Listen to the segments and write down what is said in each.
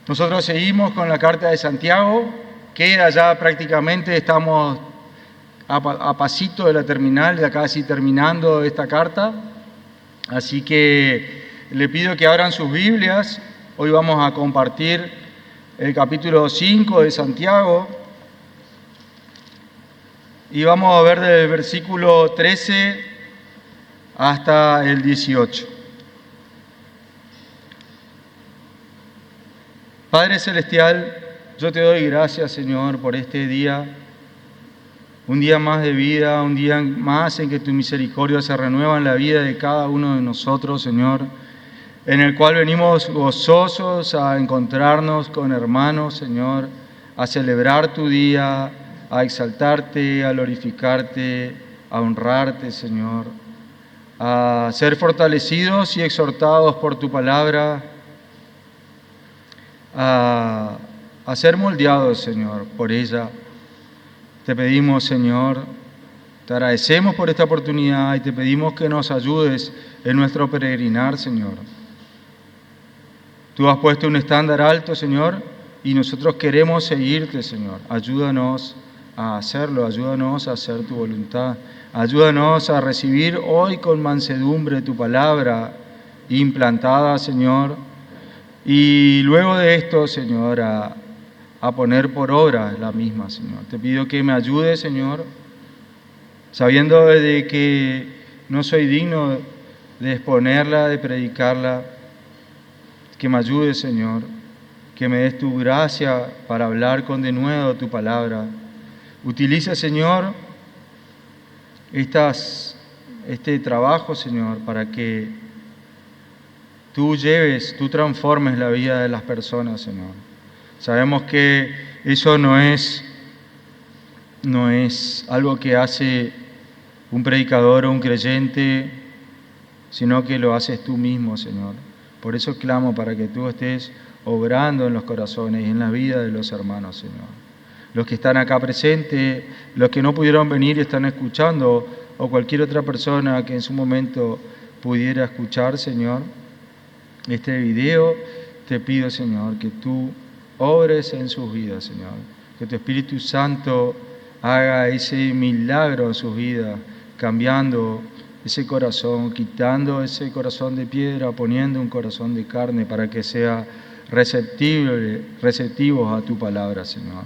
Nosotros seguimos con la carta de Santiago, queda ya prácticamente, estamos a pasito de la terminal, ya casi terminando esta carta, así que le pido que abran sus Biblias. Hoy vamos a compartir el capítulo 5 de Santiago y vamos a ver desde el versículo 13 hasta el 18. Padre Celestial, yo te doy gracias, Señor, por este día, un día más de vida, un día más en que tu misericordia se renueva en la vida de cada uno de nosotros, Señor, en el cual venimos gozosos a encontrarnos con hermanos, Señor, a celebrar tu día, a exaltarte, a glorificarte, a honrarte, Señor, a ser fortalecidos y exhortados por tu palabra, a ser moldeados, Señor, por ella. Te pedimos, Señor, te agradecemos por esta oportunidad y te pedimos que nos ayudes en nuestro peregrinar, Señor. Tú has puesto un estándar alto, Señor, y nosotros queremos seguirte, Señor. Ayúdanos a hacerlo, ayúdanos a hacer tu voluntad. Ayúdanos a recibir hoy con mansedumbre tu palabra implantada, Señor. Y luego de esto, Señor, a poner por obra la misma, Señor. Te pido que me ayudes, Señor, sabiendo de que no soy digno de exponerla, de predicarla, que me ayudes, Señor, que me des tu gracia para hablar con denuedo tu palabra. Utiliza, Señor, este trabajo, Señor, para que tú transformes la vida de las personas, Señor. Sabemos que eso no es algo que hace un predicador o un creyente, sino que lo haces tú mismo, Señor. Por eso clamo para que tú estés obrando en los corazones y en la vida de los hermanos, Señor. Los que están acá presentes, los que no pudieron venir y están escuchando, o cualquier otra persona que en su momento pudiera escuchar, Señor, este video, te pido, Señor, que tú obres en sus vidas, Señor. Que tu Espíritu Santo haga ese milagro en sus vidas, cambiando ese corazón, quitando ese corazón de piedra, poniendo un corazón de carne para que sea receptivos a tu palabra, Señor.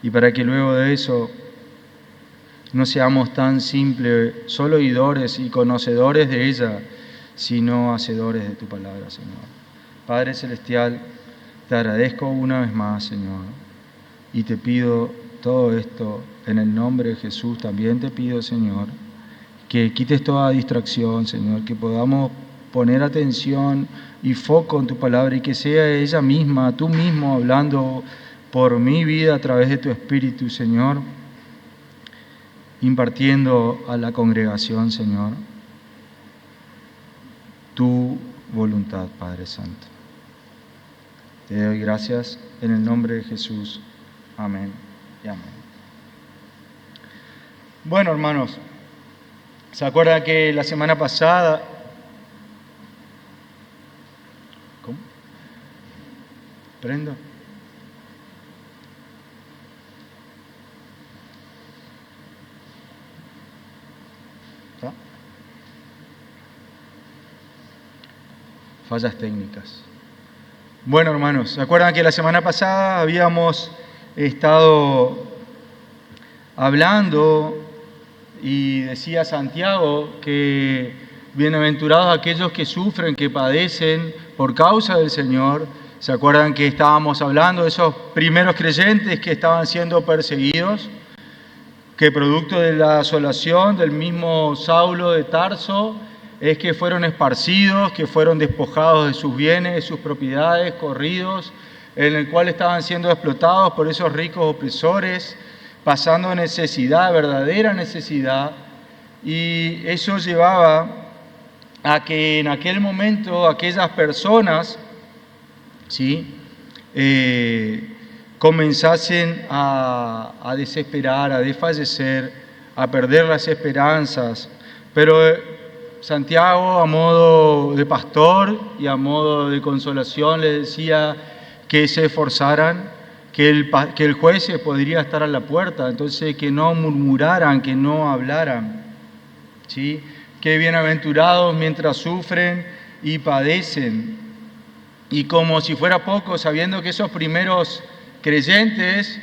Y para que luego de eso no seamos tan simples, solo oidores y conocedores de ella, sino hacedores de tu palabra, Señor. Padre Celestial, te agradezco una vez más, Señor, y te pido todo esto en el nombre de Jesús. También te pido, Señor, que quites toda distracción, Señor, que podamos poner atención y foco en tu palabra y que sea ella misma, tú mismo hablando por mi vida a través de tu Espíritu, Señor, impartiendo a la congregación, Señor, tu voluntad, Padre Santo. Te doy gracias en el nombre de Jesús. Amén y amén. Bueno, hermanos, ¿se acuerdan que la semana pasada... ¿Cómo? ¿Prendo? ¿Está? Fallas técnicas. Bueno, hermanos, ¿se acuerdan que la semana pasada habíamos estado hablando y decía Santiago que bienaventurados aquellos que sufren, que padecen por causa del Señor? ¿Se acuerdan que estábamos hablando de esos primeros creyentes que estaban siendo perseguidos? Que producto de la asolación del mismo Saulo de Tarso es que fueron esparcidos, que fueron despojados de sus bienes, de sus propiedades, corridos, en el cual estaban siendo explotados por esos ricos opresores, pasando necesidad, verdadera necesidad, y eso llevaba a que en aquel momento aquellas personas, ¿sí?, comenzasen a desesperar, a desfallecer, a perder las esperanzas. Pero Santiago, a modo de pastor y a modo de consolación, les decía que se esforzaran, que el juez podría estar a la puerta, entonces que no murmuraran, que no hablaran, ¿sí? Que bienaventurados mientras sufren y padecen. Y como si fuera poco, sabiendo que esos primeros creyentes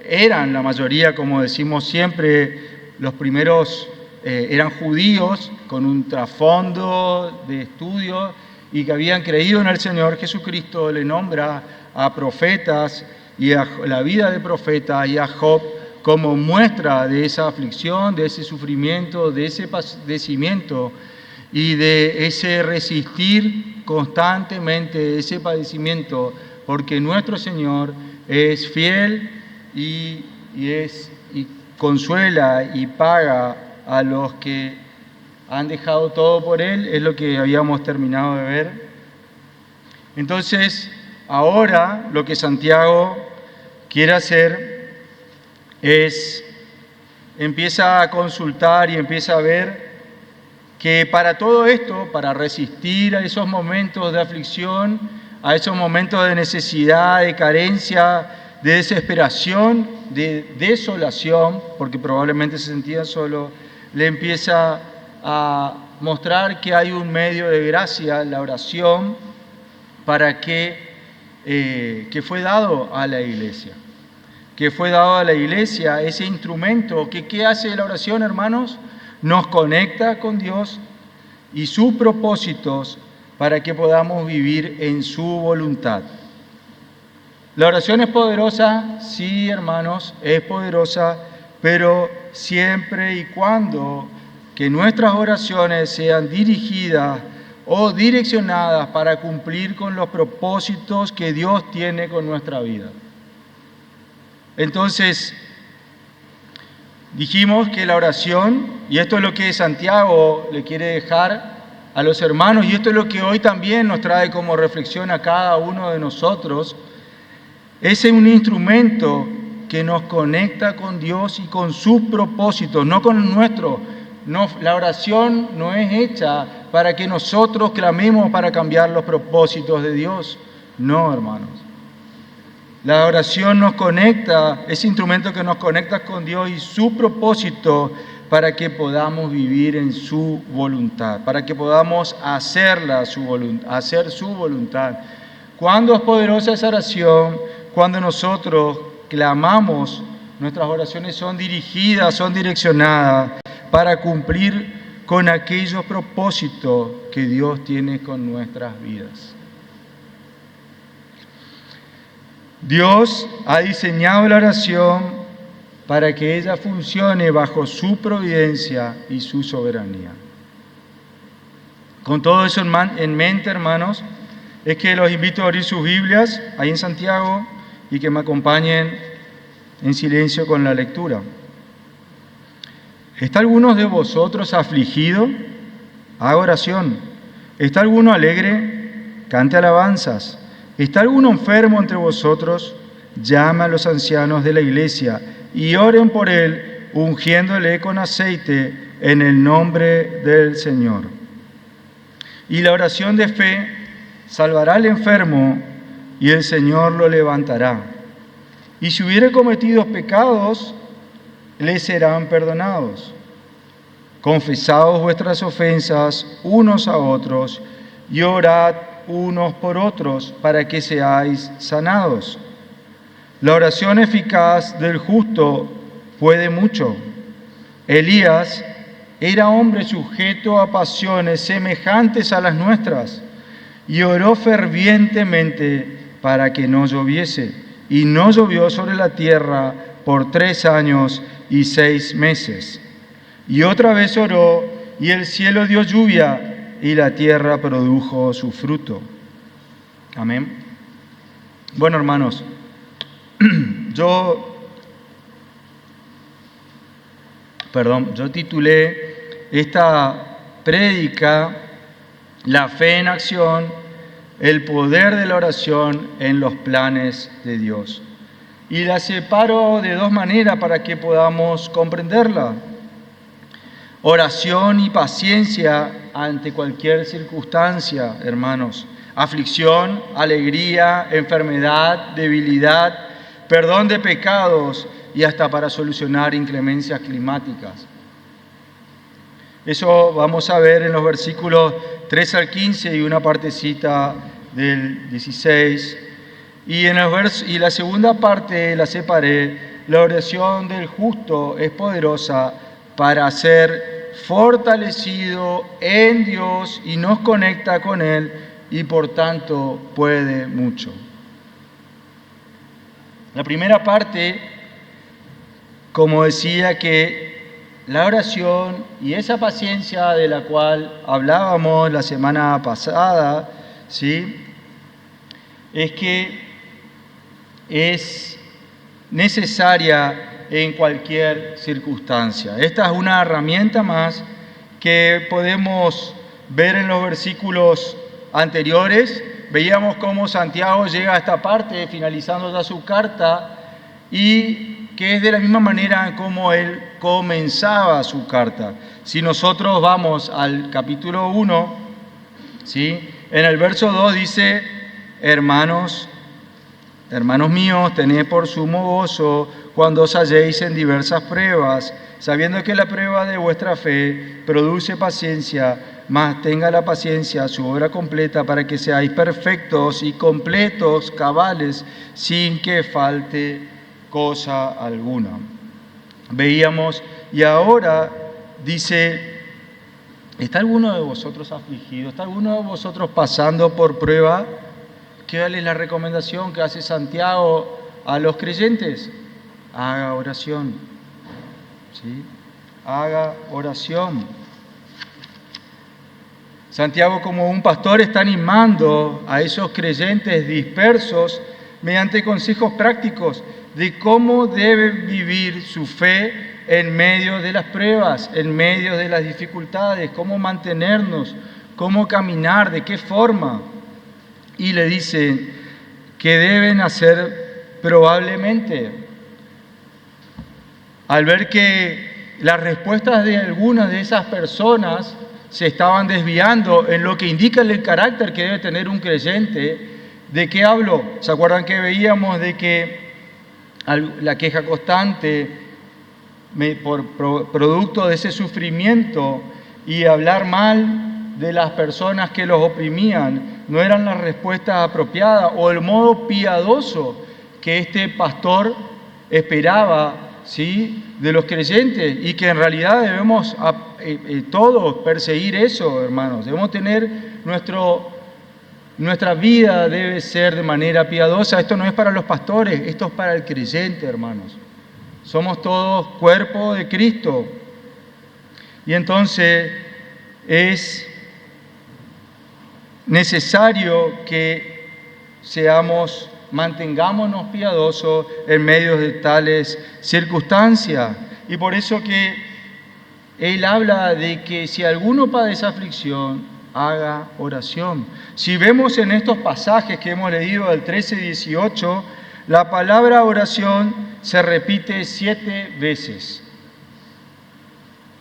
eran la mayoría, como decimos siempre, los primeros eran judíos con un trasfondo de estudio y que habían creído en el Señor Jesucristo, le nombra a profetas y a la vida de profetas y a Job como muestra de esa aflicción, de ese sufrimiento, de ese padecimiento y de ese resistir constantemente ese padecimiento, porque nuestro Señor es fiel y consuela y paga a los que han dejado todo por Él, es lo que habíamos terminado de ver. Entonces, ahora lo que Santiago quiere hacer es, empieza a consultar y empieza a ver que para todo esto, para resistir a esos momentos de aflicción, a esos momentos de necesidad, de carencia, de desesperación, de desolación, porque probablemente se sentía solo, le empieza a mostrar que hay un medio de gracia, la oración, para que fue dado a la iglesia. Que fue dado a la iglesia ese instrumento que ¿qué hace la oración, hermanos? Nos conecta con Dios y sus propósitos para que podamos vivir en su voluntad. La oración es poderosa, sí, hermanos, es poderosa, pero siempre y cuando que nuestras oraciones sean dirigidas o direccionadas para cumplir con los propósitos que Dios tiene con nuestra vida. Entonces, dijimos que la oración, y esto es lo que Santiago le quiere dejar a los hermanos, y esto es lo que hoy también nos trae como reflexión a cada uno de nosotros, es un instrumento que nos conecta con Dios y con sus propósitos, no con el nuestro. No, la oración no es hecha para que nosotros clamemos para cambiar los propósitos de Dios. No, hermanos. La oración nos conecta, es instrumento que nos conecta con Dios y su propósito para que podamos vivir en su voluntad, para que podamos hacer su voluntad. ¿Cuándo es poderosa esa oración? Cuando nosotros clamamos, nuestras oraciones son dirigidas, son direccionadas para cumplir con aquellos propósitos que Dios tiene con nuestras vidas. Dios ha diseñado la oración para que ella funcione bajo su providencia y su soberanía. Con todo eso en mente, hermanos, es que los invito a abrir sus Biblias ahí en Santiago y que me acompañen en silencio con la lectura. ¿Está alguno de vosotros afligido? Haga oración. ¿Está alguno alegre? Cante alabanzas. ¿Está alguno enfermo entre vosotros? Llame a los ancianos de la iglesia y oren por él, ungiéndole con aceite en el nombre del Señor. Y la oración de fe salvará al enfermo y el Señor lo levantará. Y si hubiere cometido pecados, le serán perdonados. Confesaos vuestras ofensas unos a otros y orad unos por otros para que seáis sanados. La oración eficaz del justo puede mucho. Elías era hombre sujeto a pasiones semejantes a las nuestras y oró fervientemente para que no lloviese. Y no llovió sobre la tierra por 3 años y 6 meses. Y otra vez oró, y el cielo dio lluvia, y la tierra produjo su fruto. Amén. Bueno, hermanos, yo titulé esta prédica La fe en acción, el poder de la oración en los planes de Dios. Y la separo de 2 maneras para que podamos comprenderla. Oración y paciencia ante cualquier circunstancia, hermanos, aflicción, alegría, enfermedad, debilidad, perdón de pecados y hasta para solucionar inclemencias climáticas. Eso vamos a ver en los versículos 3 al 15 y una partecita del 16. Y la segunda parte la separé. La oración del justo es poderosa para ser fortalecido en Dios y nos conecta con Él y por tanto puede mucho. La primera parte, como decía, que la oración y esa paciencia de la cual hablábamos la semana pasada, ¿sí?, es que es necesaria en cualquier circunstancia. Esta es una herramienta más que podemos ver en los versículos anteriores. Veíamos cómo Santiago llega a esta parte, finalizando ya su carta, y que es de la misma manera como él comenzaba su carta. Si nosotros vamos al capítulo 1, ¿sí?, en el verso 2 dice: hermanos míos, tened por sumo gozo cuando os halléis en diversas pruebas, sabiendo que la prueba de vuestra fe produce paciencia, mas tenga la paciencia su obra completa para que seáis perfectos y completos, cabales, sin que falte cosa alguna. Veíamos, y ahora dice: ¿está alguno de vosotros afligido? ¿Está alguno de vosotros pasando por prueba? ¿Qué es la recomendación que hace Santiago a los creyentes? Haga oración, ¿sí? Haga oración. Santiago, como un pastor, está animando a esos creyentes dispersos mediante consejos prácticos de cómo deben vivir su fe en medio de las pruebas, en medio de las dificultades, cómo mantenernos, cómo caminar, de qué forma. Y le dice que deben hacer probablemente, al ver que las respuestas de algunas de esas personas se estaban desviando en lo que indica el carácter que debe tener un creyente. ¿De qué hablo? ¿Se acuerdan que veíamos de que la queja constante por producto de ese sufrimiento y hablar mal de las personas que los oprimían no eran las respuestas apropiadas o el modo piadoso que este pastor esperaba, ¿sí?, de los creyentes, y que en realidad debemos todos perseguir eso, hermanos? Debemos tener nuestra vida debe ser de manera piadosa. Esto no es para los pastores, esto es para el creyente, hermanos. Somos todos cuerpo de Cristo. Y entonces es necesario que mantengámonos piadosos en medio de tales circunstancias. Y por eso que él habla de que si alguno padece aflicción, haga oración. Si vemos en estos pasajes que hemos leído del 13 y 18, la palabra oración se repite 7 veces.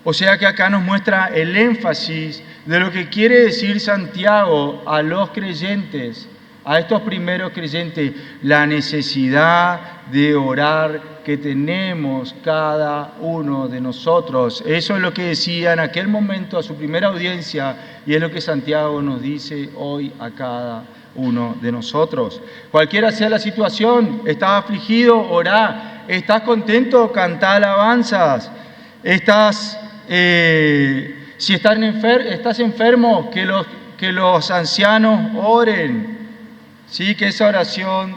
O sea que acá nos muestra el énfasis de lo que quiere decir Santiago a los creyentes, a estos primeros creyentes, la necesidad de orar que tenemos cada uno de nosotros. Eso es lo que decía en aquel momento a su primera audiencia y es lo que Santiago nos dice hoy a cada uno de nosotros. Cualquiera sea la situación, estás afligido, orá. Estás contento, cantá alabanzas. Si estás enfermo, que los ancianos oren. Sí, que esa oración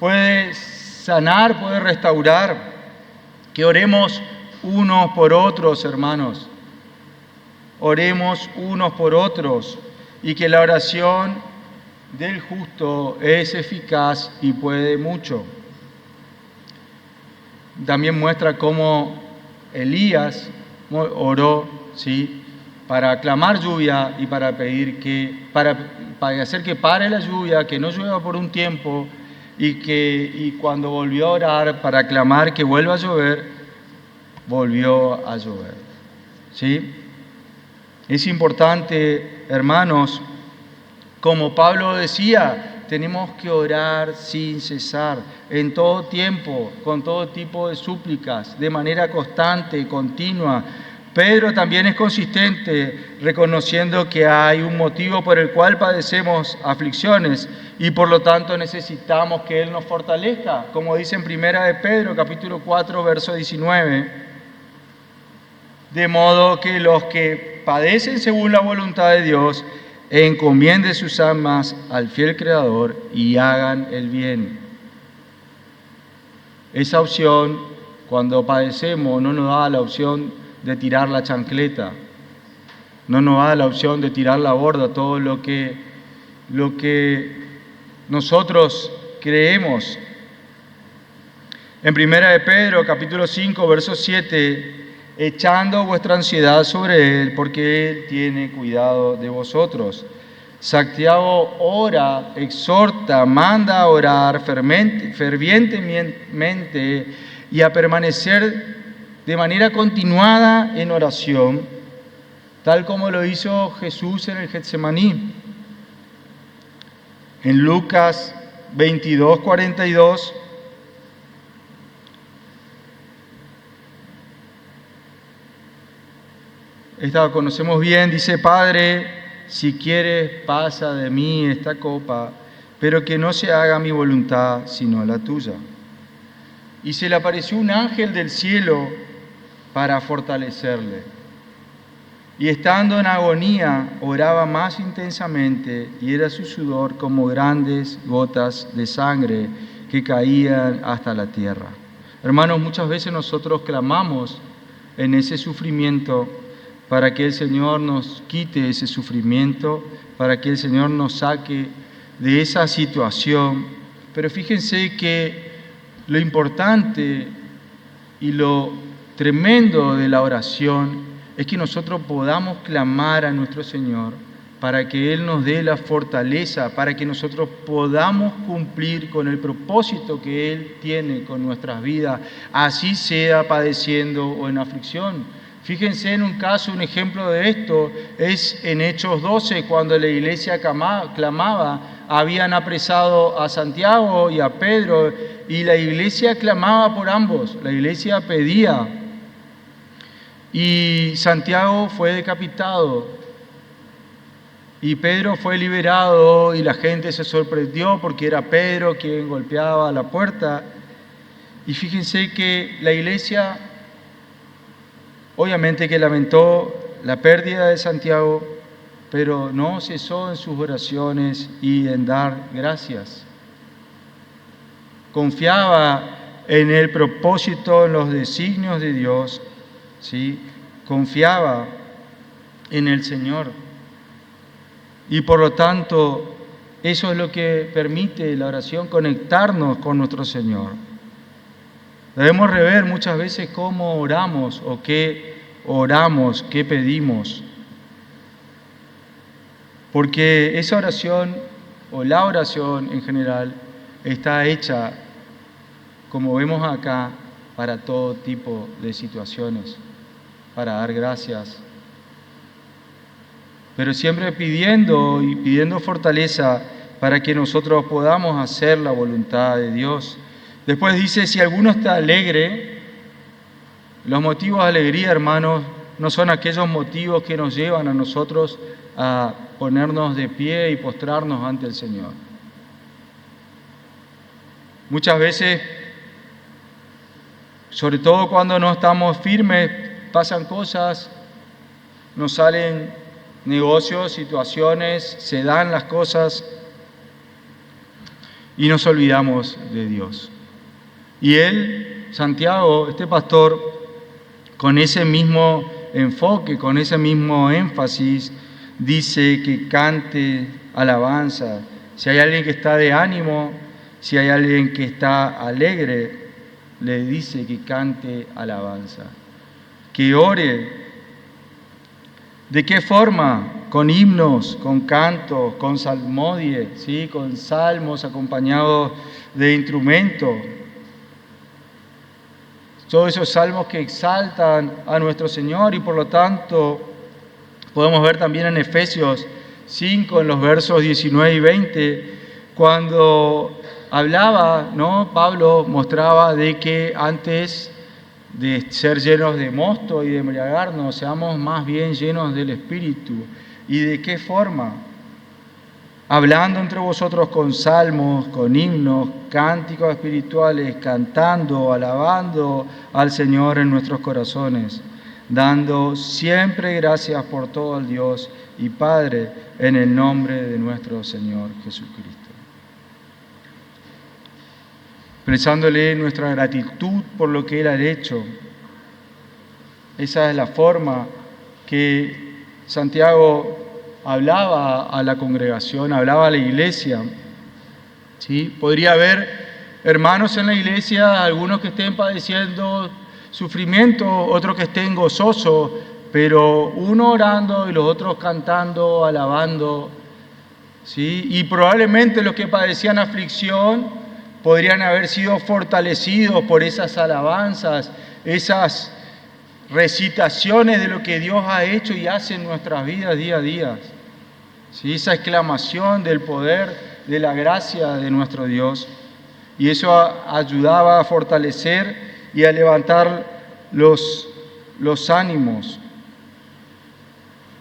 puede sanar, puede restaurar. Que oremos unos por otros, hermanos. Oremos unos por otros. Y que la oración del justo es eficaz y puede mucho. También muestra cómo Elías oró, ¿sí?, para clamar lluvia y para pedir para hacer que pare la lluvia, que no llueva por un tiempo, y cuando volvió a orar para clamar que vuelva a llover, volvió a llover. ¿Sí? Es importante, hermanos, Como Pablo decía, tenemos que orar sin cesar, en todo tiempo, con todo tipo de súplicas, de manera constante, continua. Pedro también es consistente, reconociendo que hay un motivo por el cual padecemos aflicciones y por lo tanto necesitamos que Él nos fortalezca, como dice en 1 de Pedro, capítulo 4, verso 19. De modo que los que padecen según la voluntad de Dios, encomienden sus almas al fiel Creador y hagan el bien. Esa opción, cuando padecemos, no nos da la opción de tirar la chancleta, no nos da la opción de tirar la borda, todo lo que nosotros creemos. En 1 de Pedro, capítulo 5, verso 7, echando vuestra ansiedad sobre Él, porque Él tiene cuidado de vosotros. Santiago ora, exhorta, manda a orar fervientemente y a permanecer de manera continuada en oración, tal como lo hizo Jesús en el Getsemaní. En Lucas 22, 42, esta conocemos bien, dice: Padre, si quieres, pasa de mí esta copa, pero que no se haga mi voluntad, sino la tuya. Y se le apareció un ángel del cielo para fortalecerle. Y estando en agonía, oraba más intensamente, y era su sudor como grandes gotas de sangre que caían hasta la tierra. Hermanos, muchas veces nosotros clamamos en ese sufrimiento para que el Señor nos quite ese sufrimiento, para que el Señor nos saque de esa situación. Pero fíjense que lo importante y lo tremendo de la oración es que nosotros podamos clamar a nuestro Señor para que Él nos dé la fortaleza, para que nosotros podamos cumplir con el propósito que Él tiene con nuestras vidas, así sea padeciendo o en aflicción. Fíjense en un caso, un ejemplo de esto es en Hechos 12, cuando la iglesia clamaba, habían apresado a Santiago y a Pedro, y la iglesia clamaba por ambos, la iglesia pedía. Y Santiago fue decapitado, y Pedro fue liberado, y la gente se sorprendió porque era Pedro quien golpeaba la puerta. Y fíjense que la iglesia obviamente que lamentó la pérdida de Santiago, pero no cesó en sus oraciones y en dar gracias. Confiaba en el propósito, en los designios de Dios, ¿sí? Confiaba en el Señor. Y por lo tanto, eso es lo que permite la oración, conectarnos con nuestro Señor. Debemos rever muchas veces cómo oramos o qué oramos, qué pedimos. Porque esa oración o la oración en general está hecha, como vemos acá, para todo tipo de situaciones, para dar gracias. Pero siempre pidiendo fortaleza para que nosotros podamos hacer la voluntad de Dios. Después dice: si alguno está alegre, los motivos de alegría, hermanos, no son aquellos motivos que nos llevan a nosotros a ponernos de pie y postrarnos ante el Señor. Muchas veces, sobre todo cuando no estamos firmes, pasan cosas, nos salen negocios, situaciones, se dan las cosas y nos olvidamos de Dios. Y él, Santiago, este pastor, con ese mismo enfoque, con ese mismo énfasis, dice que cante alabanza. Si hay alguien que está de ánimo, si hay alguien que está alegre, le dice que cante alabanza, que ore. ¿De qué forma? Con himnos, con cantos, con salmodie, ¿sí? Con salmos acompañados de instrumentos. Todos esos salmos que exaltan a nuestro Señor, y por lo tanto podemos ver también en Efesios 5, en los versos 19 y 20, cuando hablaba, ¿no? Pablo mostraba de que antes de ser llenos de mosto y de embriagarnos, seamos más bien llenos del Espíritu. ¿Y de qué forma? Hablando entre vosotros con salmos, con himnos, cánticos espirituales, cantando, alabando al Señor en nuestros corazones, dando siempre gracias por todo al Dios y Padre en el nombre de nuestro Señor Jesucristo. Expresándole nuestra gratitud por lo que Él ha hecho. Esa es la forma que Santiago hablaba a la congregación, hablaba a la iglesia. ¿Sí? Podría haber hermanos en la iglesia, algunos que estén padeciendo sufrimiento, otros que estén gozosos, pero uno orando y los otros cantando, alabando. ¿Sí? Y probablemente los que padecían aflicción podrían haber sido fortalecidos por esas alabanzas, esas recitaciones de lo que Dios ha hecho y hace en nuestras vidas día a día. ¿Sí? Esa exclamación del poder, de la gracia de nuestro Dios. Y eso ayudaba a fortalecer y a levantar los ánimos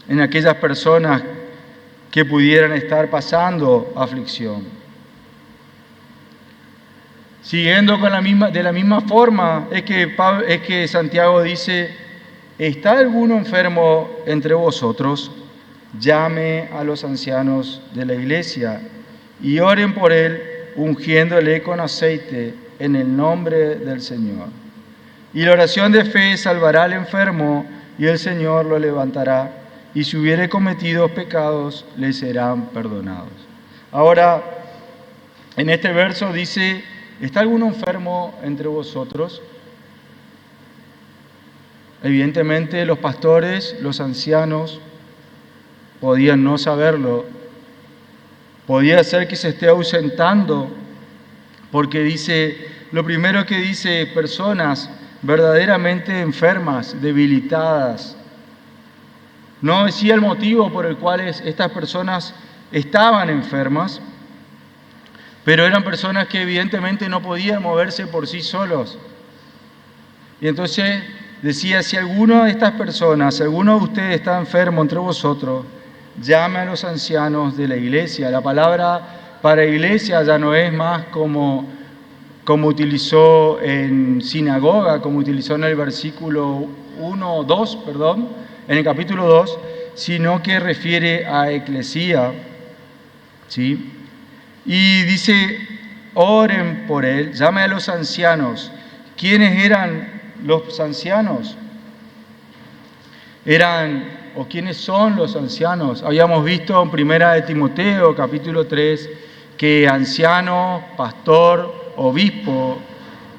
en aquellas personas que pudieran estar pasando aflicción. Siguiendo de la misma forma, es que Santiago dice: ¿está alguno enfermo entre vosotros? Llame a los ancianos de la iglesia y oren por él, ungiéndole con aceite en el nombre del Señor. Y la oración de fe salvará al enfermo, y el Señor lo levantará, y si hubiere cometido pecados, le serán perdonados. Ahora, en este verso dice: ¿está alguno enfermo entre vosotros? Evidentemente los pastores, los ancianos, podían no saberlo. Podía ser que se esté ausentando, porque dice, lo primero que dice, personas verdaderamente enfermas, debilitadas. No decía el motivo por el cual estas personas estaban enfermas, pero eran personas que evidentemente no podían moverse por sí solos. Y entonces decía: si alguno de estas personas, si alguno de ustedes está enfermo entre vosotros, llame a los ancianos de la iglesia. La palabra para iglesia ya no es más como utilizó en sinagoga, como utilizó en el versículo 2, en el capítulo 2, sino que refiere a eclesía, ¿sí? Y dice: oren por él, llame a los ancianos. ¿Quiénes eran los ancianos? ¿Quiénes son los ancianos? Habíamos visto en 1 de Timoteo, capítulo 3, que anciano, pastor, obispo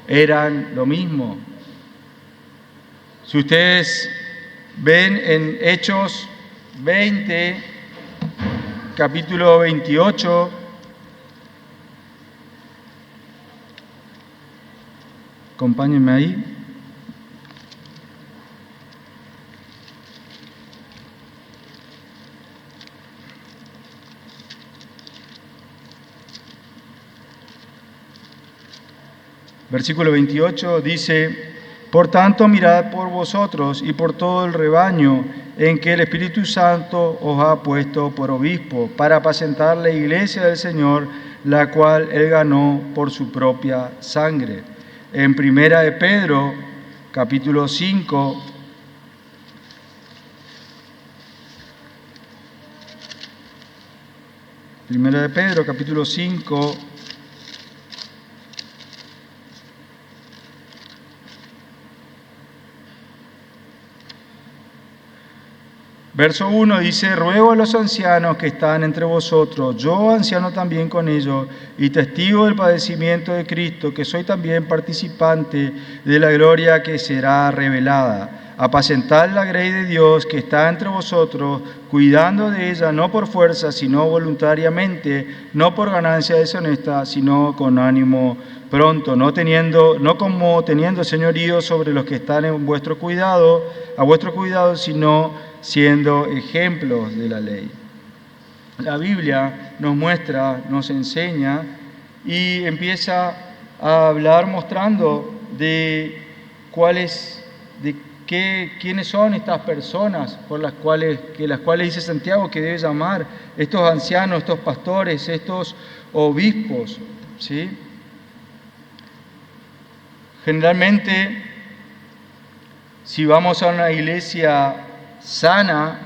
eran lo mismo. Si ustedes ven en Hechos 20, capítulo 28, acompáñenme ahí. Versículo 28 dice: por tanto, mirad por vosotros y por todo el rebaño en que el Espíritu Santo os ha puesto por obispo, para apacentar la iglesia del Señor, la cual Él ganó por su propia sangre. En 1 de Pedro, capítulo 5, Primera de Pedro, capítulo 5, verso 1 dice: ruego a los ancianos que están entre vosotros, yo anciano también con ellos, y testigo del padecimiento de Cristo, que soy también participante de la gloria que será revelada. Apacentad la grey de Dios que está entre vosotros, cuidando de ella no por fuerza, sino voluntariamente, no por ganancia deshonesta, sino con ánimo pronto, no como teniendo señorío sobre los que están a vuestro cuidado, sino siendo ejemplos de la ley. la Biblia nos muestra, nos enseña y empieza a hablar mostrando de quiénes son estas personas por las cuales dice Santiago que debe llamar estos ancianos, estos pastores, estos obispos, ¿sí? Generalmente, si vamos a una iglesia sana,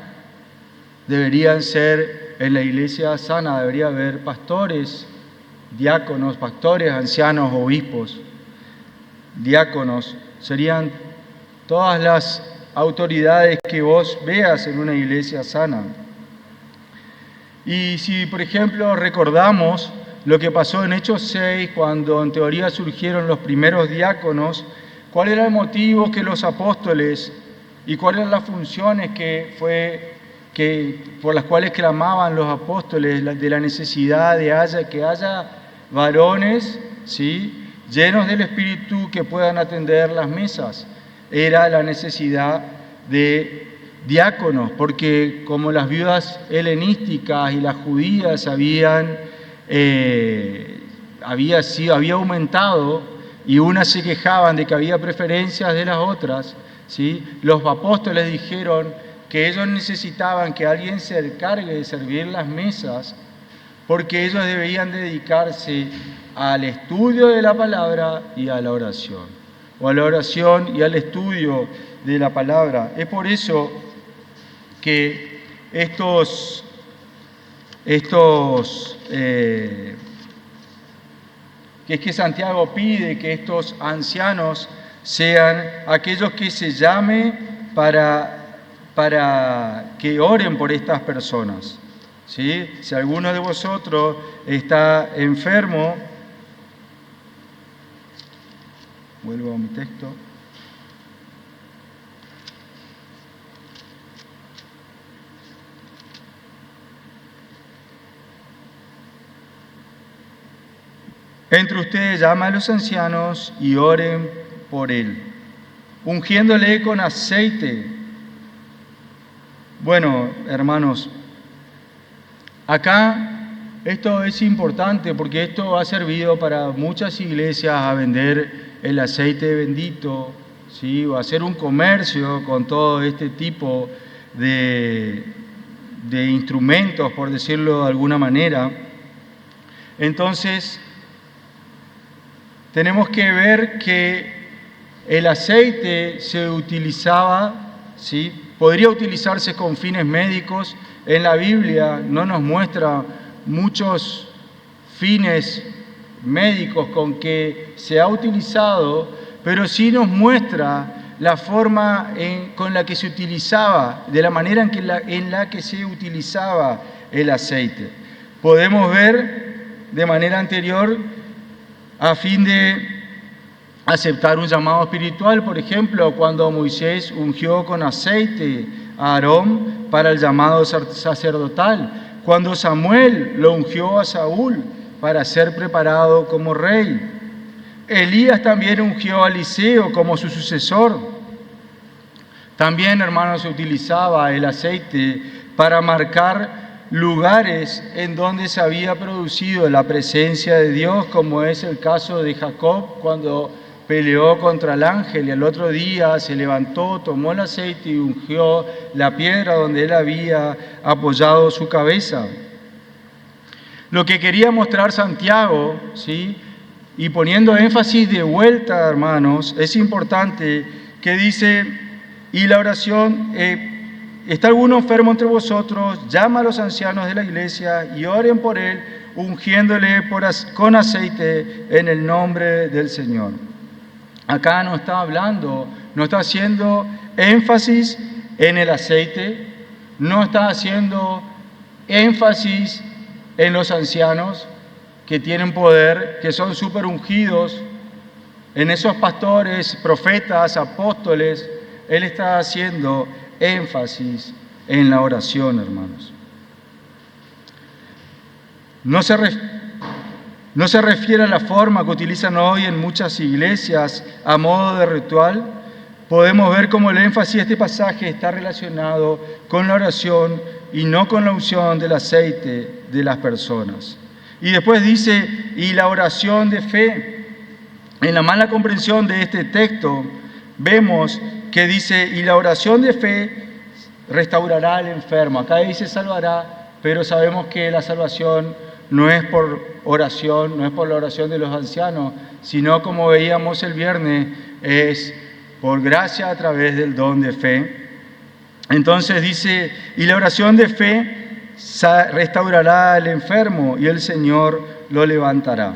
en la iglesia sana debería haber pastores, diáconos, pastores, ancianos, obispos. Diáconos serían todas las autoridades que vos veas en una iglesia sana. Y si, por ejemplo, recordamos lo que pasó en Hechos 6, cuando en teoría surgieron los primeros diáconos, ¿cuál era el motivo que los apóstoles y cuáles eran las funciones por las cuales clamaban los apóstoles de la necesidad de que haya varones, ¿sí?, llenos del Espíritu que puedan atender las mesas? Era la necesidad de diáconos, porque como las viudas helenísticas y las judías había aumentado y unas se quejaban de que había preferencias de las otras, ¿sí?, los apóstoles dijeron que ellos necesitaban que alguien se encargue de servir las mesas, porque ellos debían dedicarse al estudio de la palabra y a la oración, o a la oración y al estudio de la palabra. Es por eso que que Santiago pide que estos ancianos sean aquellos que se llame para que oren por estas personas, ¿sí? Si alguno de vosotros está enfermo, vuelvo a mi texto. Entre ustedes llama a los ancianos y oren por él, ungiéndole con aceite. Bueno, hermanos, acá esto es importante porque esto ha servido para muchas iglesias a vender el aceite bendito, ¿sí?, o hacer un comercio con todo este tipo de instrumentos, por decirlo de alguna manera. Entonces, tenemos que ver que el aceite se utilizaba, ¿sí?, podría utilizarse con fines médicos. En la Biblia no nos muestra muchos fines médicos con que se ha utilizado, pero sí nos muestra la forma con la que se utilizaba, de la manera en la que se utilizaba el aceite. Podemos ver de manera anterior, a fin de aceptar un llamado espiritual, por ejemplo, cuando Moisés ungió con aceite a Aarón para el llamado sacerdotal, cuando Samuel lo ungió a Saúl para ser preparado como rey. Elías también ungió a Eliseo como su sucesor. También, hermanos, se utilizaba el aceite para marcar lugares en donde se había producido la presencia de Dios, como es el caso de Jacob cuando peleó contra el ángel y al otro día se levantó, tomó el aceite y ungió la piedra donde él había apoyado su cabeza. Lo que quería mostrar Santiago, ¿sí?, y poniendo énfasis de vuelta, hermanos, es importante que dice, y la oración, ¿está alguno enfermo entre vosotros? Llama a los ancianos de la iglesia y oren por él, ungiéndole con aceite en el nombre del Señor. Acá no está hablando, no está haciendo énfasis en el aceite, no está haciendo énfasis en los ancianos que tienen poder, que son súper ungidos, en esos pastores, profetas, apóstoles. Él está haciendo énfasis en la oración, hermanos. No se refiere a la forma que utilizan hoy en muchas iglesias a modo de ritual, podemos ver cómo el énfasis de este pasaje está relacionado con la oración y no con la unción del aceite de las personas. Y después dice, y la oración de fe. En la mala comprensión de este texto, vemos que dice, y la oración de fe restaurará al enfermo. Acá dice salvará, pero sabemos que la salvación no es por oración, no es por la oración de los ancianos, sino como veíamos el viernes, es por gracia a través del don de fe. Entonces dice, y la oración de fe restaurará al enfermo y el Señor lo levantará.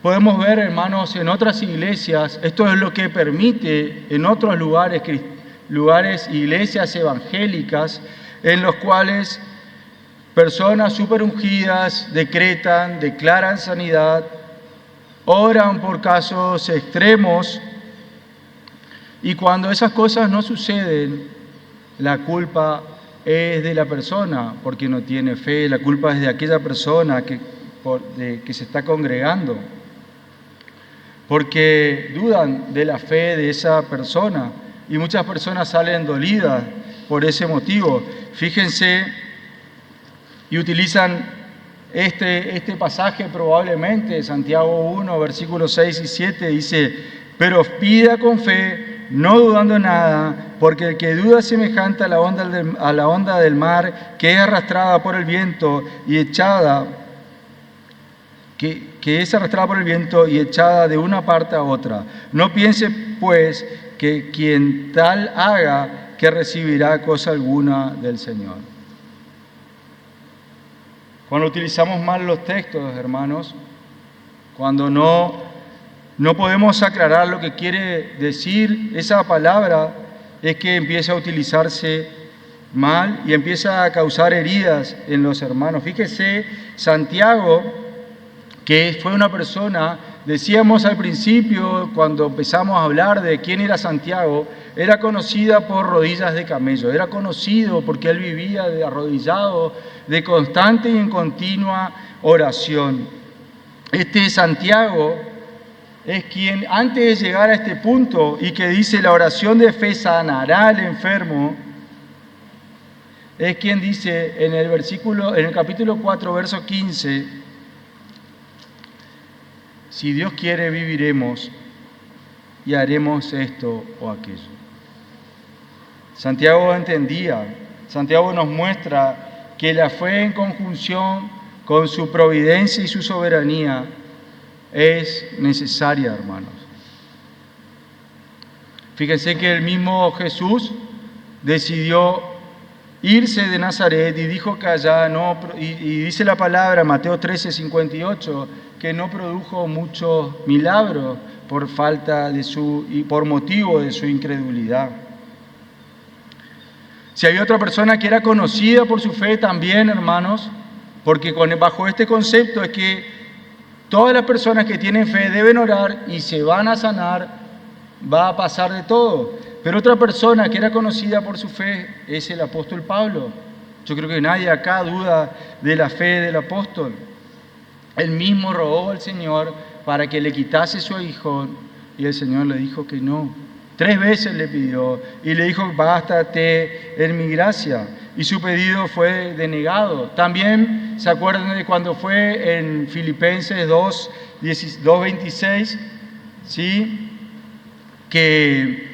Podemos ver, hermanos, en otras iglesias, esto es lo que permite en otros lugares, iglesias evangélicas, en los cuales personas superungidas declaran sanidad, oran por casos extremos, y cuando esas cosas no suceden, la culpa es de la persona porque no tiene fe, la culpa es de aquella persona que se está congregando, porque dudan de la fe de esa persona, y muchas personas salen dolidas por ese motivo. Fíjense, y utilizan este pasaje probablemente, Santiago 1, versículos 6 y 7, dice, pero pida con fe, no dudando nada, porque el que duda es semejante a la onda del mar, que es arrastrada por el viento y echada, que es arrastrada por el viento y echada de una parte a otra. No piense, pues, que quien tal haga, que recibirá cosa alguna del Señor. Cuando utilizamos mal los textos, hermanos, cuando no podemos aclarar lo que quiere decir esa palabra, es que empieza a utilizarse mal y empieza a causar heridas en los hermanos. Fíjese, Santiago, que fue una persona, decíamos al principio, cuando empezamos a hablar de quién era Santiago, era conocida por rodillas de camello, era conocido porque él vivía de arrodillado, de constante y en continua oración. Este Santiago es quien, antes de llegar a este punto y que dice la oración de fe sanará al enfermo, es quien dice en el capítulo 4, verso 15, si Dios quiere viviremos y haremos esto o aquello. Santiago entendía, Santiago nos muestra que la fe en conjunción con su providencia y su soberanía es necesaria, hermanos. Fíjense que el mismo Jesús decidió irse de Nazaret y dijo que allá no, y dice la palabra, Mateo 13, 58, que no produjo muchos milagros por por motivo de su incredulidad. Si había otra persona que era conocida por su fe también, hermanos, porque bajo este concepto es que todas las personas que tienen fe deben orar y se van a sanar, va a pasar de todo. Pero otra persona que era conocida por su fe es el apóstol Pablo. Yo creo que nadie acá duda de la fe del apóstol. Él mismo rogó al Señor para que le quitase su aguijón y el Señor le dijo que no. 3 veces le pidió y le dijo, bástate en mi gracia. Y su pedido fue denegado. También se acuerdan de cuando fue en Filipenses 2:26, ¿sí? Que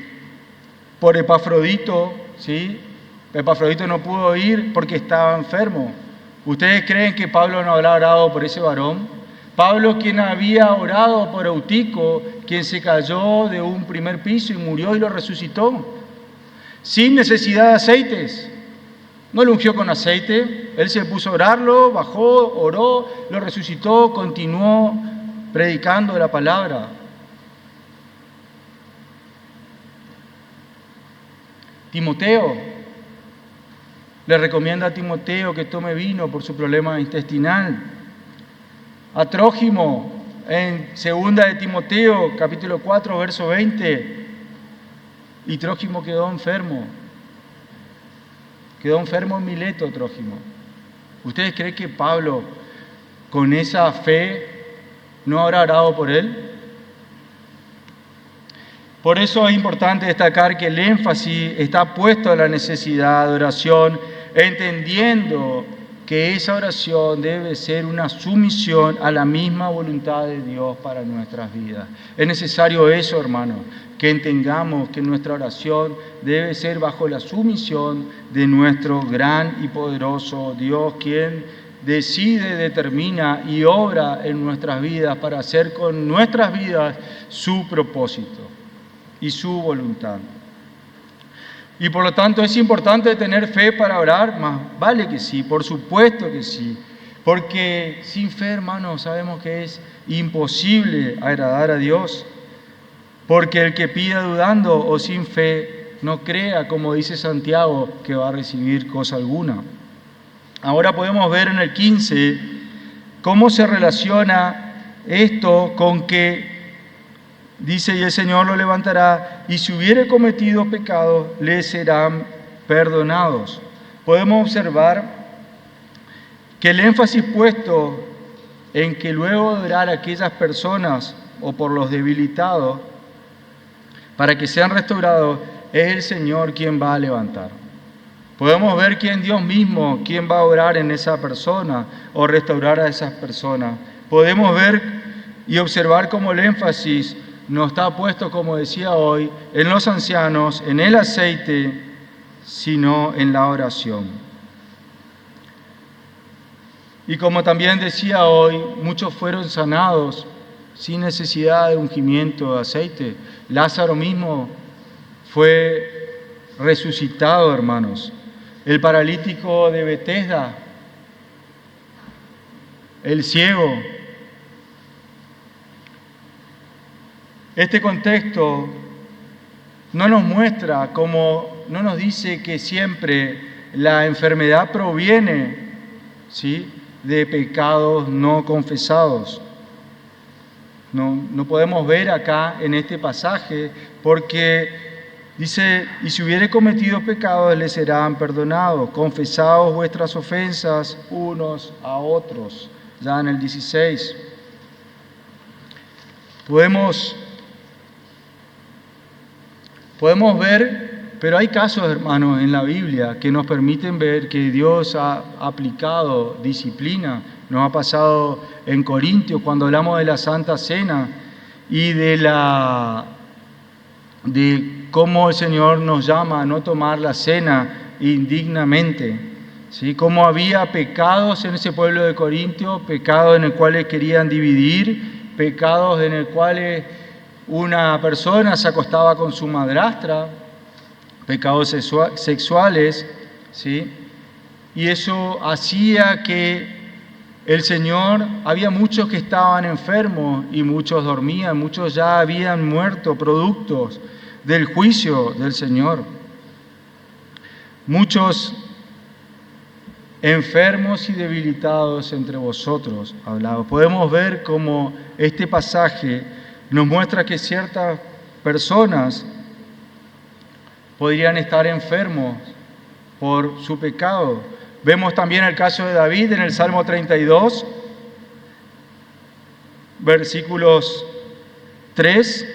por Epafrodito, ¿sí? Epafrodito no pudo ir porque estaba enfermo. ¿Ustedes creen que Pablo no habrá orado por ese varón? Pablo, quien había orado por Eutico, quien se cayó de un primer piso y murió y lo resucitó, sin necesidad de aceites. No lo ungió con aceite, él se puso a orarlo, bajó, oró, lo resucitó, continuó predicando la palabra. Timoteo, le recomienda a Timoteo que tome vino por su problema intestinal. A Trófimo, en 2 de Timoteo, capítulo 4, verso 20, y Trófimo quedó enfermo en Mileto, Trófimo. ¿Ustedes creen que Pablo, con esa fe, no habrá orado por él? Por eso es importante destacar que el énfasis está puesto en la necesidad de oración, entendiendo que esa oración debe ser una sumisión a la misma voluntad de Dios para nuestras vidas. Es necesario eso, hermano, que entendamos que nuestra oración debe ser bajo la sumisión de nuestro gran y poderoso Dios, quien decide, determina y obra en nuestras vidas para hacer con nuestras vidas su propósito y su voluntad. Y por lo tanto es importante tener fe para orar, más vale que sí, por supuesto que sí, porque sin fe, hermanos, sabemos que es imposible agradar a Dios, porque el que pida dudando o sin fe no crea, como dice Santiago, que va a recibir cosa alguna. Ahora podemos ver en el 15 cómo se relaciona esto con que dice, y el Señor lo levantará, y si hubiere cometido pecados, le serán perdonados. Podemos observar que el énfasis puesto en que luego de orar a aquellas personas o por los debilitados, para que sean restaurados, es el Señor quien va a levantar. Podemos ver quién Dios mismo, quién va a orar en esa persona o restaurar a esas personas. Podemos ver y observar cómo el énfasis no está puesto, como decía hoy, en los ancianos, en el aceite, sino en la oración. Y como también decía hoy, muchos fueron sanados sin necesidad de ungimiento de aceite. Lázaro mismo fue resucitado, hermanos. El paralítico de Betesda, el ciego. Este contexto no nos muestra, no nos dice que siempre la enfermedad proviene, ¿sí?, de pecados no confesados. No podemos ver acá en este pasaje porque dice, y si hubiere cometido pecados les serán perdonados, confesaos vuestras ofensas unos a otros, ya en el 16. Podemos ver, pero hay casos, hermanos, en la Biblia que nos permiten ver que Dios ha aplicado disciplina. Nos ha pasado en Corintios cuando hablamos de la Santa Cena y de cómo el Señor nos llama a no tomar la cena indignamente. ¿Sí? Cómo había pecados en ese pueblo de Corintios, pecados en el cuales querían dividir, pecados en el cuales una persona se acostaba con su madrastra, pecados sexuales, ¿sí? Y eso hacía que el Señor, había muchos que estaban enfermos y muchos dormían, muchos ya habían muerto, productos del juicio del Señor. Muchos enfermos y debilitados entre vosotros, hablaba. Podemos ver cómo este pasaje nos muestra que ciertas personas podrían estar enfermos por su pecado. Vemos también el caso de David en el Salmo 32, versículos 3,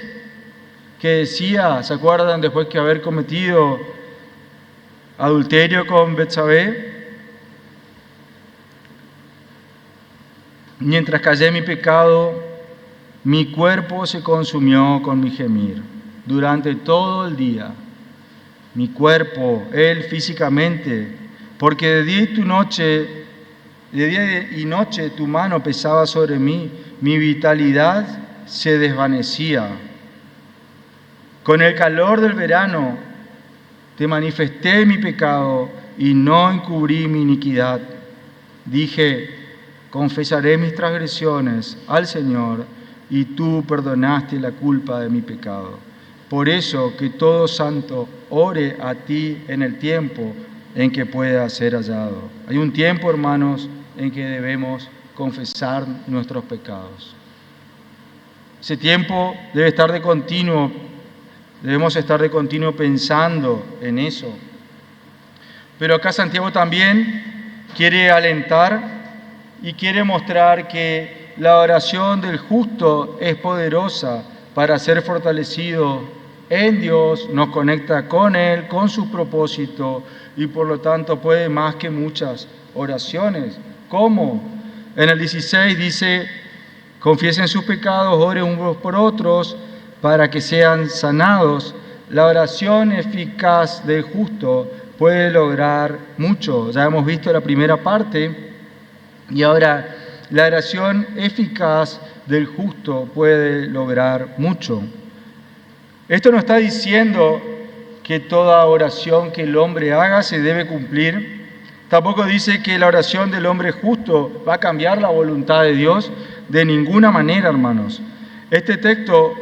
que decía, ¿se acuerdan? Después de haber cometido adulterio con Betsabé, mientras callé mi pecado, mi cuerpo se consumió con mi gemir. Durante todo el día, mi cuerpo, él físicamente, porque de día y noche tu mano pesaba sobre mí, mi vitalidad se desvanecía. Con el calor del verano te manifesté mi pecado y no encubrí mi iniquidad. Dije, confesaré mis transgresiones al Señor y tú perdonaste la culpa de mi pecado. Por eso que todo santo ore a ti en el tiempo en que pueda ser hallado. Hay un tiempo, hermanos, en que debemos confesar nuestros pecados. Ese tiempo debe estar de continuo, debemos estar de continuo pensando en eso. Pero acá Santiago también quiere alentar y quiere mostrar que la oración del justo es poderosa para ser fortalecido en Dios, nos conecta con Él, con su propósito, y por lo tanto puede más que muchas oraciones. ¿Cómo? En el 16 dice: confiesen sus pecados, oren unos por otros para que sean sanados. La oración eficaz del justo puede lograr mucho. Ya hemos visto la primera parte, y ahora la oración eficaz del justo puede lograr mucho. Esto no está diciendo que toda oración que el hombre haga se debe cumplir. Tampoco dice que la oración del hombre justo va a cambiar la voluntad de Dios. De ninguna manera, hermanos. Este texto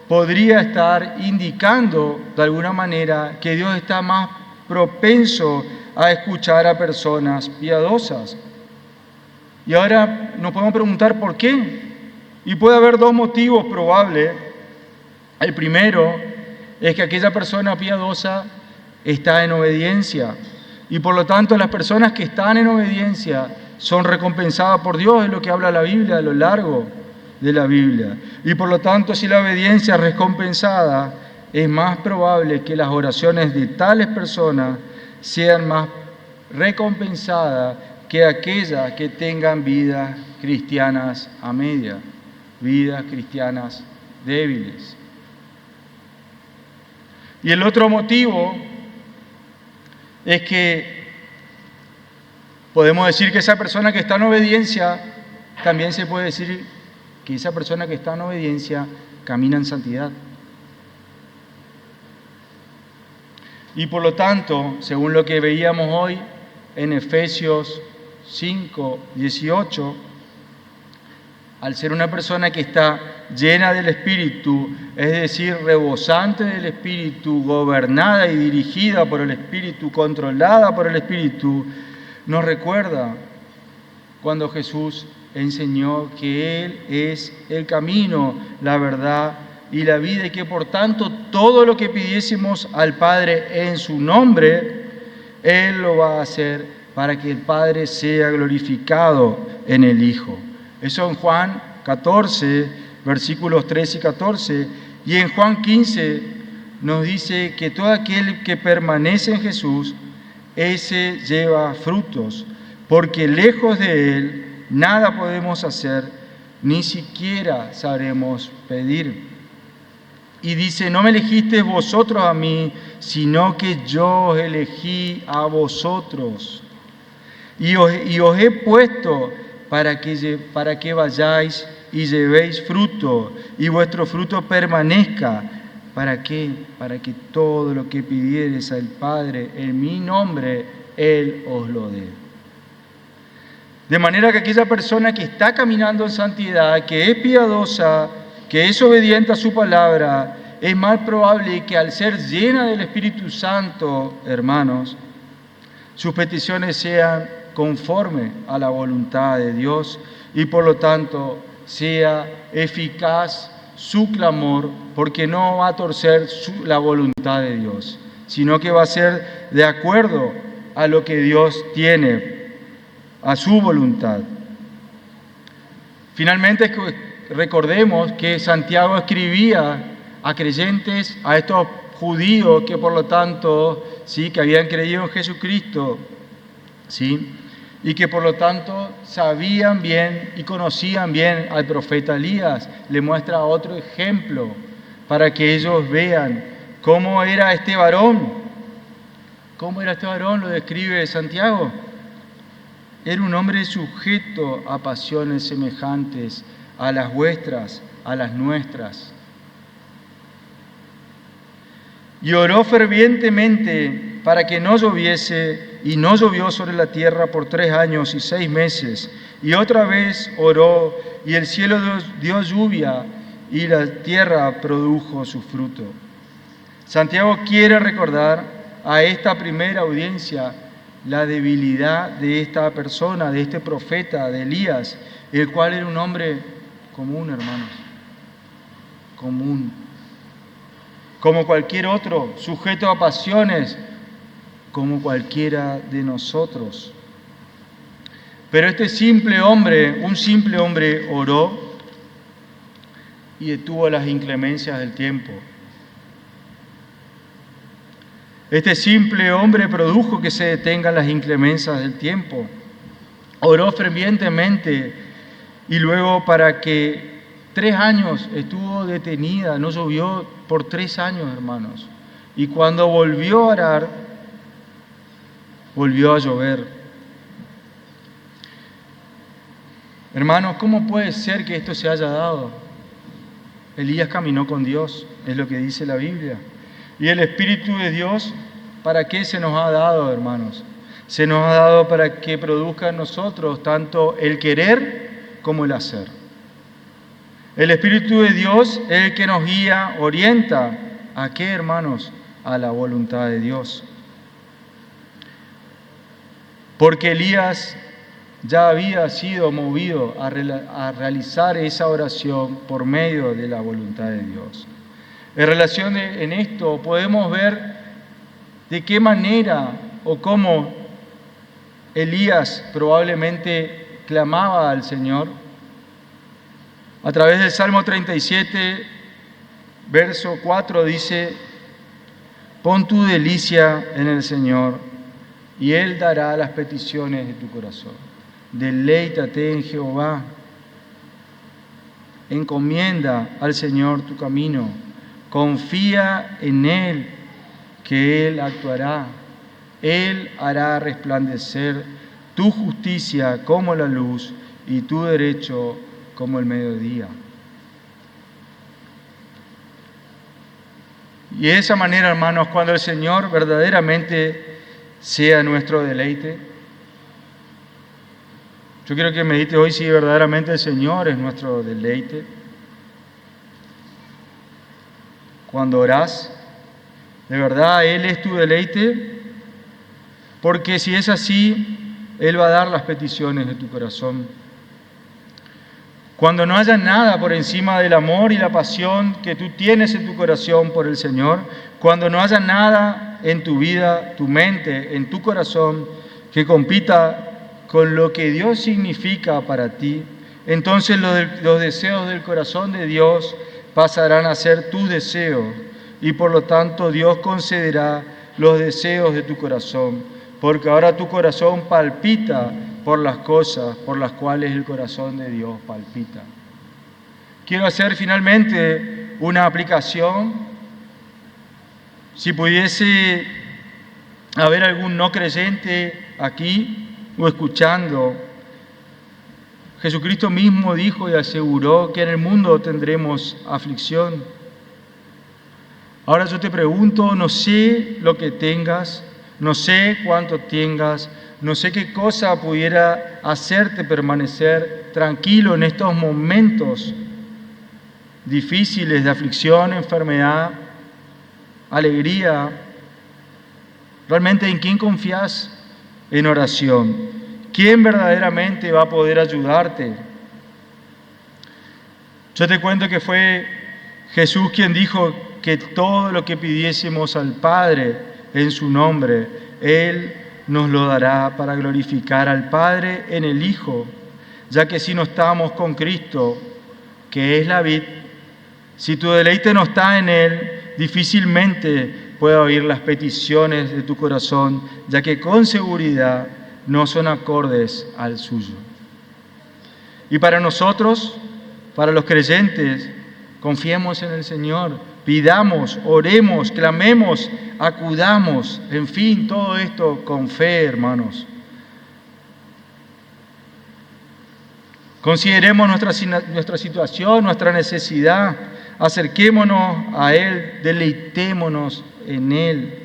podría estar indicando de alguna manera que Dios está más propenso a escuchar a personas piadosas. Y ahora nos podemos preguntar por qué. Y puede haber dos motivos probables. El primero es que aquella persona piadosa está en obediencia. Y por lo tanto las personas que están en obediencia son recompensadas por Dios, es lo que habla la Biblia a lo largo de la Biblia. Y por lo tanto, si la obediencia es recompensada, es más probable que las oraciones de tales personas sean más recompensadas que aquellas que tengan vidas cristianas a media, vidas cristianas débiles. Y el otro motivo es que podemos decir que esa persona que está en obediencia, también se puede decir que esa persona que está en obediencia camina en santidad. Y por lo tanto, según lo que veíamos hoy en Efesios 5, 18, al ser una persona que está llena del Espíritu, es decir, rebosante del Espíritu, gobernada y dirigida por el Espíritu, controlada por el Espíritu, nos recuerda cuando Jesús enseñó que Él es el camino, la verdad y la vida, y que por tanto todo lo que pidiésemos al Padre en su nombre, Él lo va a hacer para que el Padre sea glorificado en el Hijo. Eso en Juan 14, versículos 13 y 14, y en Juan 15 nos dice que todo aquel que permanece en Jesús, ese lleva frutos, porque lejos de Él nada podemos hacer, ni siquiera sabremos pedir. Y dice: no me elegisteis vosotros a mí, sino que yo os elegí a vosotros. Y os he puesto para que vayáis y llevéis fruto, y vuestro fruto permanezca. ¿Para qué? Para que todo lo que pidiereis al Padre en mi nombre, Él os lo dé. De manera que aquella persona que está caminando en santidad, que es piadosa, que es obediente a su palabra, es más probable que al ser llena del Espíritu Santo, hermanos, sus peticiones sean conforme a la voluntad de Dios y por lo tanto sea eficaz su clamor, porque no va a torcer la voluntad de Dios, sino que va a ser de acuerdo a lo que Dios tiene, a su voluntad. Finalmente, recordemos que Santiago escribía a creyentes, a estos judíos que por lo tanto, sí, que habían creído en Jesucristo, sí, y que por lo tanto sabían bien y conocían bien al profeta Elías. Le muestra otro ejemplo para que ellos vean cómo era este varón. ¿Cómo era este varón? Lo describe Santiago. Era un hombre sujeto a pasiones semejantes a las vuestras, a las nuestras. Y oró fervientemente para que no lloviese, y no llovió sobre la tierra por 3 años y 6 meses. Y otra vez oró, y el cielo dio lluvia, y la tierra produjo su fruto. Santiago quiere recordar a esta primera audiencia la debilidad de esta persona, de este profeta, de Elías, el cual era un hombre común, hermanos, común, como cualquier otro, sujeto a pasiones, como cualquiera de nosotros. Pero este simple hombre, un simple hombre, oró y detuvo las inclemencias del tiempo. Este simple hombre produjo que se detengan las inclemencias del tiempo. Oró fervientemente y luego para que 3 años estuvo detenida, no llovió por 3 años, hermanos. Y cuando volvió a orar, volvió a llover. Hermanos, ¿cómo puede ser que esto se haya dado? Elías caminó con Dios, es lo que dice la Biblia. Y el Espíritu de Dios, ¿para qué se nos ha dado, hermanos? Se nos ha dado para que produzca en nosotros tanto el querer como el hacer. El Espíritu de Dios es el que nos guía, orienta. ¿A qué, hermanos? A la voluntad de Dios. Porque Elías ya había sido movido a realizar esa oración por medio de la voluntad de Dios. En relación en esto podemos ver de qué manera o cómo Elías probablemente clamaba al Señor. A través del Salmo 37, verso 4 dice: pon tu delicia en el Señor y Él dará las peticiones de tu corazón. Deleítate en Jehová. Encomienda al Señor tu camino. Confía en Él, que Él actuará. Él hará resplandecer tu justicia como la luz y tu derecho como el mediodía. Y de esa manera, hermanos, cuando el Señor verdaderamente sea nuestro deleite, yo quiero que medite hoy si verdaderamente el Señor es nuestro deleite. Cuando orás, ¿de verdad Él es tu deleite? Porque si es así, Él va a dar las peticiones de tu corazón. Cuando no haya nada por encima del amor y la pasión que tú tienes en tu corazón por el Señor, cuando no haya nada en tu vida, tu mente, en tu corazón, que compita con lo que Dios significa para ti, entonces los deseos del corazón de Dios pasarán a ser tus deseos y por lo tanto Dios concederá los deseos de tu corazón, porque ahora tu corazón palpita por las cosas por las cuales el corazón de Dios palpita. Quiero hacer finalmente una aplicación. Si pudiese haber algún no creyente aquí o escuchando, Jesucristo mismo dijo y aseguró que en el mundo tendremos aflicción. Ahora yo te pregunto, no sé lo que tengas, no sé cuánto tengas, no sé qué cosa pudiera hacerte permanecer tranquilo en estos momentos difíciles de aflicción, enfermedad, alegría. ¿Realmente en quién confías? En oración. ¿Quién verdaderamente va a poder ayudarte? Yo te cuento que fue Jesús quien dijo que todo lo que pidiésemos al Padre en su nombre, Él nos lo dará para glorificar al Padre en el Hijo, ya que si no estamos con Cristo, que es la vid, si tu deleite no está en Él, difícilmente pueda oír las peticiones de tu corazón, ya que con seguridad no son acordes al suyo. Y para nosotros, para los creyentes, confiemos en el Señor, pidamos, oremos, clamemos, acudamos, en fin, todo esto con fe, hermanos. Consideremos nuestra situación, nuestra necesidad, acerquémonos a Él, deleitémonos en Él.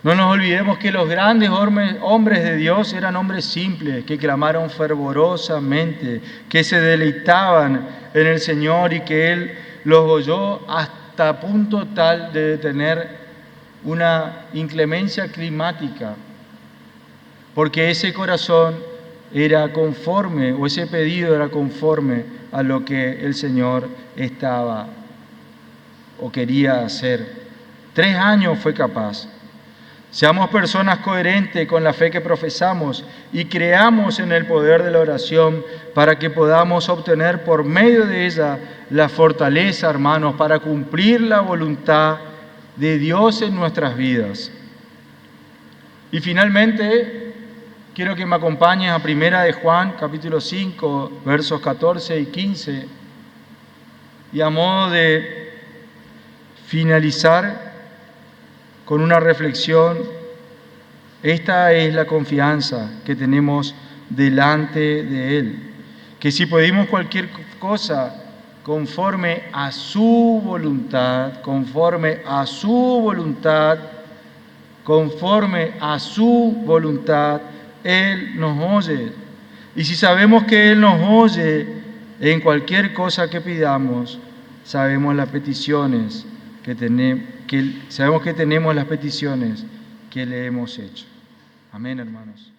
No nos olvidemos que los grandes hombres de Dios eran hombres simples, que clamaron fervorosamente, que se deleitaban en el Señor y que Él los oyó hasta punto tal de tener una inclemencia climática, porque ese corazón era conforme, o ese pedido era conforme a lo que el Señor estaba o quería hacer. 3 años fue capaz. Seamos personas coherentes con la fe que profesamos y creamos en el poder de la oración para que podamos obtener por medio de ella la fortaleza, hermanos, para cumplir la voluntad de Dios en nuestras vidas. Y finalmente, quiero que me acompañes a 1 de Juan, capítulo 5, versos 14 y 15, y a modo de finalizar con una reflexión, esta es la confianza que tenemos delante de Él, que si pedimos cualquier cosa conforme a su voluntad, conforme a su voluntad, Él nos oye. Y si sabemos que Él nos oye en cualquier cosa que pidamos, sabemos las peticiones que tenemos las peticiones que le hemos hecho. Amén, hermanos.